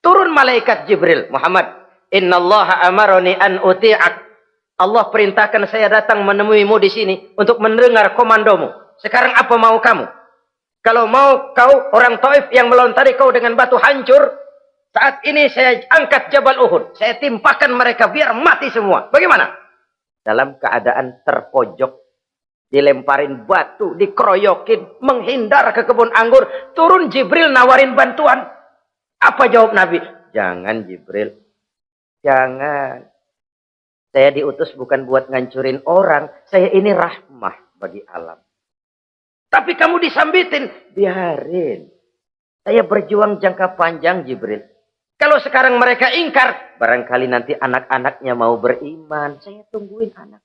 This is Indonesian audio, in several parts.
Turun malaikat Jibril, Muhammad, innallaha amaroni an uti'ak. Allah perintahkan saya datang menemuimu di sini untuk mendengar komandomu. Sekarang apa mau kamu? Kalau mau kau orang Taif yang melontari kau dengan batu hancur, saat ini saya angkat Jabal Uhud. Saya timpakan mereka biar mati semua. Bagaimana? Dalam keadaan terpojok, dilemparin batu, dikeroyokin, menghindar ke kebun anggur. Turun Jibril nawarin bantuan. Apa jawab Nabi? Jangan Jibril. Jangan. Saya diutus bukan buat ngancurin orang. Saya ini rahmah bagi alam. Tapi kamu disambitin. Biarin. Saya berjuang jangka panjang Jibril. Kalau sekarang mereka ingkar, barangkali nanti anak-anaknya mau beriman. Saya tungguin anak.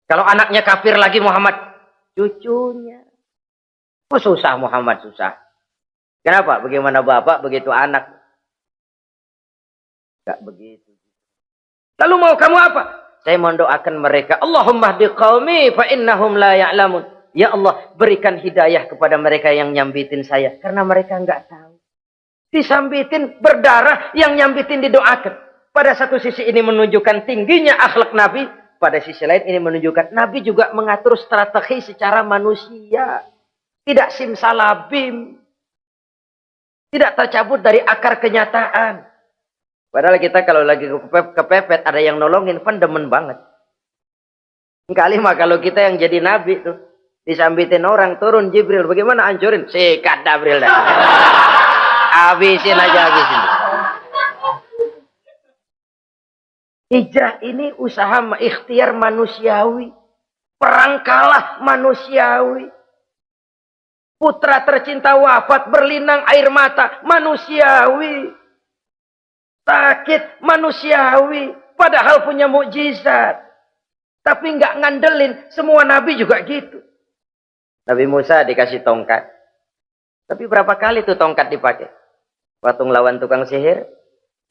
Kalau anaknya kafir lagi Muhammad, cucunya. Oh susah Muhammad, susah. Kenapa? Bagaimana bapak, begitu anak. Gak begitu. Lalu mau kamu apa? Saya mendoakan mereka. Allahumma hdi qaumi fa innahum la ya'lamun. Ya Allah, berikan hidayah kepada mereka yang nyambitin saya. Karena mereka nggak tahu. Disambitin berdarah, yang nyambitin didoakan. Pada satu sisi ini menunjukkan tingginya akhlak Nabi. Pada sisi lain ini menunjukkan Nabi juga mengatur strategi secara manusia. Tidak simsalabim. Tidak tercabut dari akar kenyataan. Padahal kita kalau lagi kepepet ada yang nolongin, kan demen banget. Kali mah kalau kita yang jadi Nabi tuh. Disambitin orang, turun Jibril. Bagaimana hancurin? Sikat Jibril dah. Habisin aja, habisin. Hijrah ini usaha ikhtiar manusiawi. Perang kalah manusiawi. Putra tercinta wafat, berlinang air mata, manusiawi. Sakit, manusiawi. Padahal punya mukjizat. Tapi nggak ngandelin. Semua nabi juga gitu. Nabi Musa dikasih tongkat. Tapi berapa kali tuh tongkat dipakai? Waktu ngelawan tukang sihir.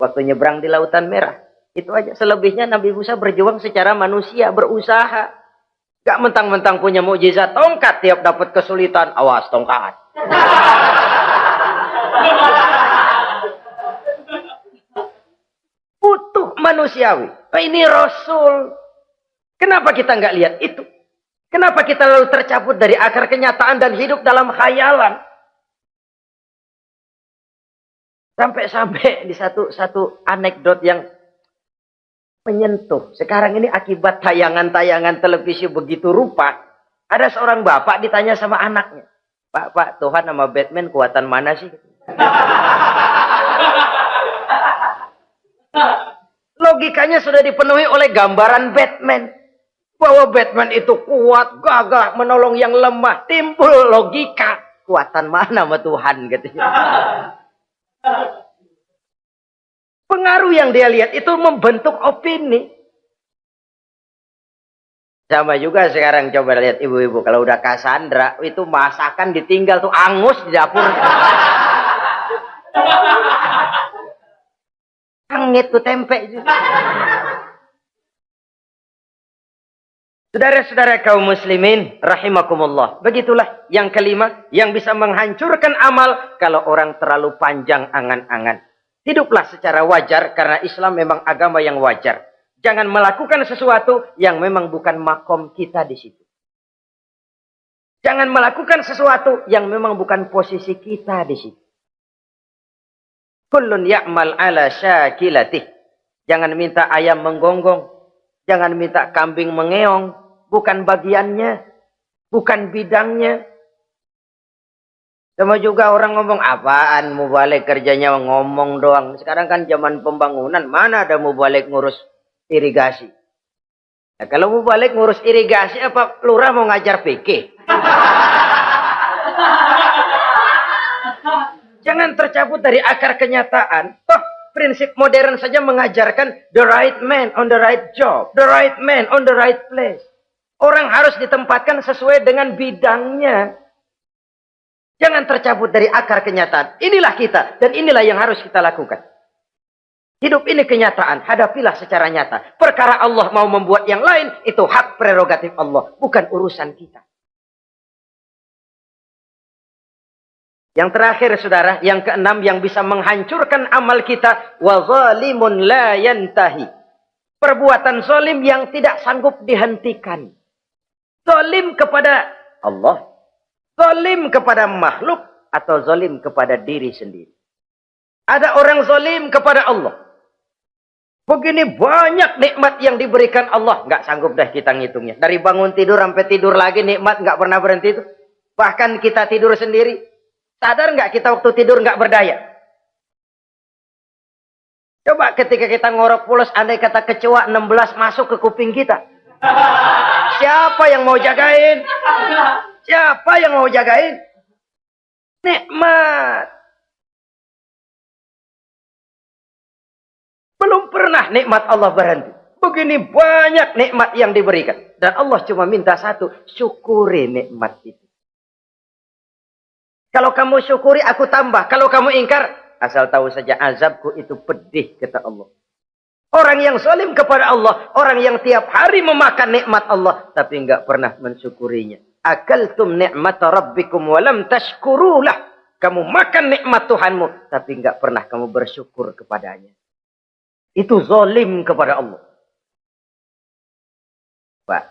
Waktu nyebrang di Lautan Merah. Itu aja. Selebihnya Nabi Musa berjuang secara manusia. Berusaha. Gak mentang-mentang punya mukjizat tongkat. Tiap dapat kesulitan. Awas tongkat. Utuh manusiawi. Ini Rasul. Kenapa kita nggak lihat itu? Kenapa kita lalu tercabut dari akar kenyataan dan hidup dalam khayalan? Sampai-sampai di satu anekdot yang menyentuh. Sekarang ini akibat tayangan-tayangan televisi begitu rupa. Ada seorang bapak ditanya sama anaknya. Pak, Tuhan sama Batman kuatan mana sih? Logikanya sudah dipenuhi oleh gambaran Batman. Bahwa Batman itu kuat, gagah, menolong yang lemah. Timbul logika. Kuatan mana sama Tuhan? Katanya. Pengaruh yang dia lihat itu membentuk opini. Sama juga sekarang coba lihat ibu-ibu. Kalau udah Cassandra, itu masakan ditinggal tuh angus di dapur. Angit tuh tempe juga. Saudara-saudara kaum muslimin, rahimakumullah. Begitulah yang kelima, yang bisa menghancurkan amal kalau orang terlalu panjang angan-angan. Hiduplah secara wajar karena Islam memang agama yang wajar. Jangan melakukan sesuatu yang memang bukan makom kita di situ. Jangan melakukan sesuatu yang memang bukan posisi kita di situ. Kullun ya'mal ala syakilatih. Jangan minta ayam menggonggong. Jangan minta kambing mengeong. Bukan bagiannya. Bukan bidangnya. Sama juga orang ngomong, apaan mubalik kerjanya ngomong doang. Sekarang kan zaman pembangunan. Mana ada mubalik ngurus irigasi. Nah, kalau mubalik ngurus irigasi, apa lurah mau ngajar fikih? Jangan tercabut dari akar kenyataan. Toh prinsip modern saja mengajarkan the right man on the right job. The right man on the right place. Orang harus ditempatkan sesuai dengan bidangnya. Jangan tercabut dari akar kenyataan. Inilah kita dan inilah yang harus kita lakukan. Hidup ini kenyataan. Hadapilah secara nyata. Perkara Allah mau membuat yang lain, itu hak prerogatif Allah. Bukan urusan kita. Yang terakhir saudara, yang keenam yang bisa menghancurkan amal kita, wa zalimun la yantahi. Perbuatan zalim yang tidak sanggup dihentikan. Zalim kepada Allah, zalim kepada makhluk, atau zalim kepada diri sendiri. Ada orang zalim kepada Allah. Begini banyak nikmat yang diberikan Allah, nggak sanggup dah kita ngitungnya. Dari bangun tidur sampai tidur lagi nikmat nggak pernah berhenti itu. Bahkan kita tidur sendiri. Sadar nggak kita waktu tidur nggak berdaya? Coba ketika kita ngorok pulas, andai kata kecoa 16 masuk ke kuping kita. Siapa yang mau jagain? Siapa yang mau jagain? Nikmat. Belum pernah nikmat Allah berhenti. Begini banyak nikmat yang diberikan. Dan Allah cuma minta satu, syukuri nikmat itu. Kalau kamu syukuri, aku tambah. Kalau kamu ingkar, asal tahu saja azabku itu pedih, kata Allah. Orang yang zalim kepada Allah, orang yang tiap hari memakan nikmat Allah, tapi enggak pernah mensyukurinya. Akaltum ni'mata rabbikum walam tashkurulah. Kamu makan nikmat Tuhanmu, tapi enggak pernah kamu bersyukur kepadanya. Itu zalim kepada Allah. Pak,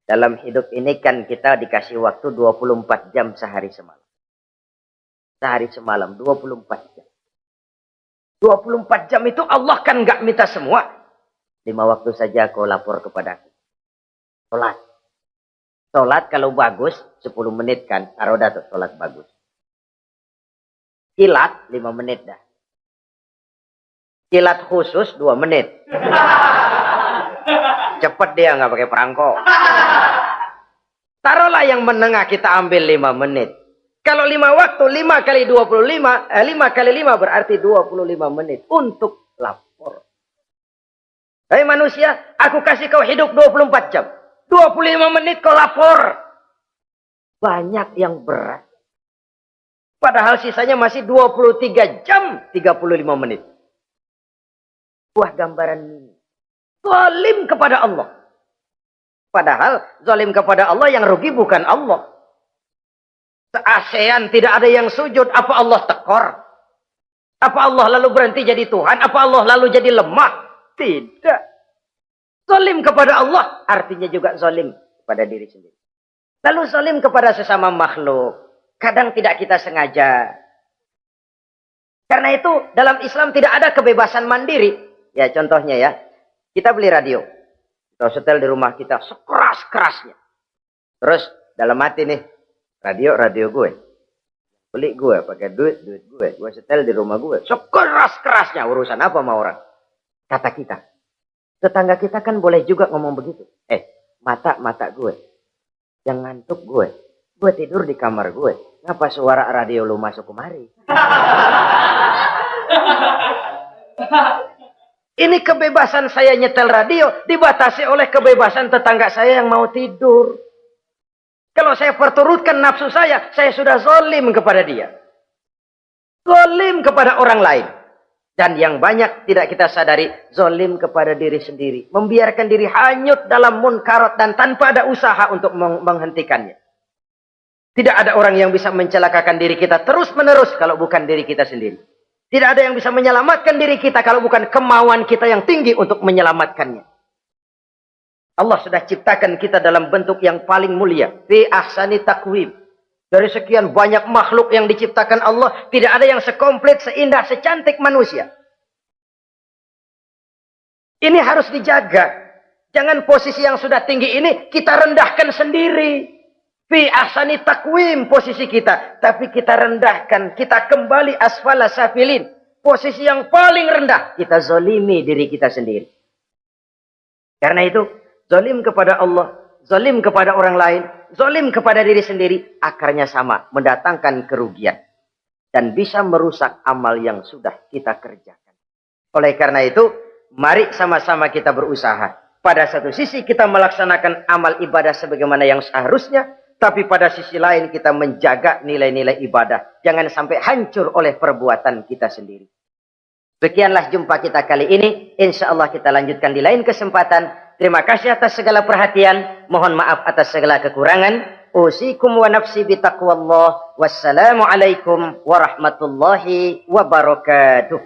dalam hidup ini kan kita dikasih waktu 24 jam sehari semalam. Sehari semalam, 24 jam. 24 jam itu Allah kan nggak minta semua. 5 waktu saja kau lapor kepada aku. Sholat. Sholat kalau bagus, 10 menit kan. Taruh dah tuh, sholat bagus. Kilat, 5 menit dah. Kilat khusus, 2 menit. Cepet dia, nggak pakai perangko. Taruhlah yang menengah kita ambil 5 menit. Kalau 5 waktu, 5 kali 25, 5 kali 5 berarti 25 menit untuk lapor. Hei manusia, aku kasih kau hidup 24 jam. 25 menit kau lapor. Banyak yang berat. Padahal sisanya masih 23 jam 35 menit. Buah gambaran ini. Zalim kepada Allah. Padahal zalim kepada Allah yang rugi bukan Allah. Se-ASEAN tidak ada yang sujud. Apa Allah tekor? Apa Allah lalu berhenti jadi Tuhan? Apa Allah lalu jadi lemah? Tidak. Zalim kepada Allah artinya juga zalim kepada diri sendiri. Lalu zalim kepada sesama makhluk. Kadang tidak kita sengaja. Karena itu dalam Islam tidak ada kebebasan mandiri. Ya contohnya ya. Kita beli radio. Kita setel di rumah kita sekeras-kerasnya. Terus dalam hati nih. Radio gue. Beli gue, pakai duit gue. Gue setel di rumah gue. Sekeras-kerasnya. Urusan apa sama orang? Kata kita. Tetangga kita kan boleh juga ngomong begitu. Mata gue. Yang ngantuk gue. Gue tidur di kamar gue. Ngapa suara radio lu masuk kemari? Ini kebebasan saya nyetel radio. Dibatasi oleh kebebasan tetangga saya yang mau tidur. Kalau saya perturutkan nafsu saya sudah zalim kepada dia. Zalim kepada orang lain. Dan yang banyak tidak kita sadari, zalim kepada diri sendiri. Membiarkan diri hanyut dalam munkarat dan tanpa ada usaha untuk menghentikannya. Tidak ada orang yang bisa mencelakakan diri kita terus-menerus kalau bukan diri kita sendiri. Tidak ada yang bisa menyelamatkan diri kita kalau bukan kemauan kita yang tinggi untuk menyelamatkannya. Allah sudah ciptakan kita dalam bentuk yang paling mulia. Fi ahsani taqwim. Dari sekian banyak makhluk yang diciptakan Allah, tidak ada yang sekomplit, seindah, secantik manusia. Ini harus dijaga. Jangan posisi yang sudah tinggi ini kita rendahkan sendiri. Fi ahsani taqwim posisi kita. Tapi kita rendahkan, kita kembali asfala safilin. Posisi yang paling rendah, kita zalimi diri kita sendiri. Karena itu, zalim kepada Allah, zalim kepada orang lain, zalim kepada diri sendiri, akarnya sama, mendatangkan kerugian. Dan bisa merusak amal yang sudah kita kerjakan. Oleh karena itu, mari sama-sama kita berusaha. Pada satu sisi kita melaksanakan amal ibadah sebagaimana yang seharusnya, tapi pada sisi lain kita menjaga nilai-nilai ibadah. Jangan sampai hancur oleh perbuatan kita sendiri. Sekianlah jumpa kita kali ini. Insya Allah kita lanjutkan di lain kesempatan. Terima kasih atas segala perhatian. Mohon maaf atas segala kekurangan. usikum wa nafsi bitaqwallah. Wassalamu alaikum warahmatullahi wabarakatuh.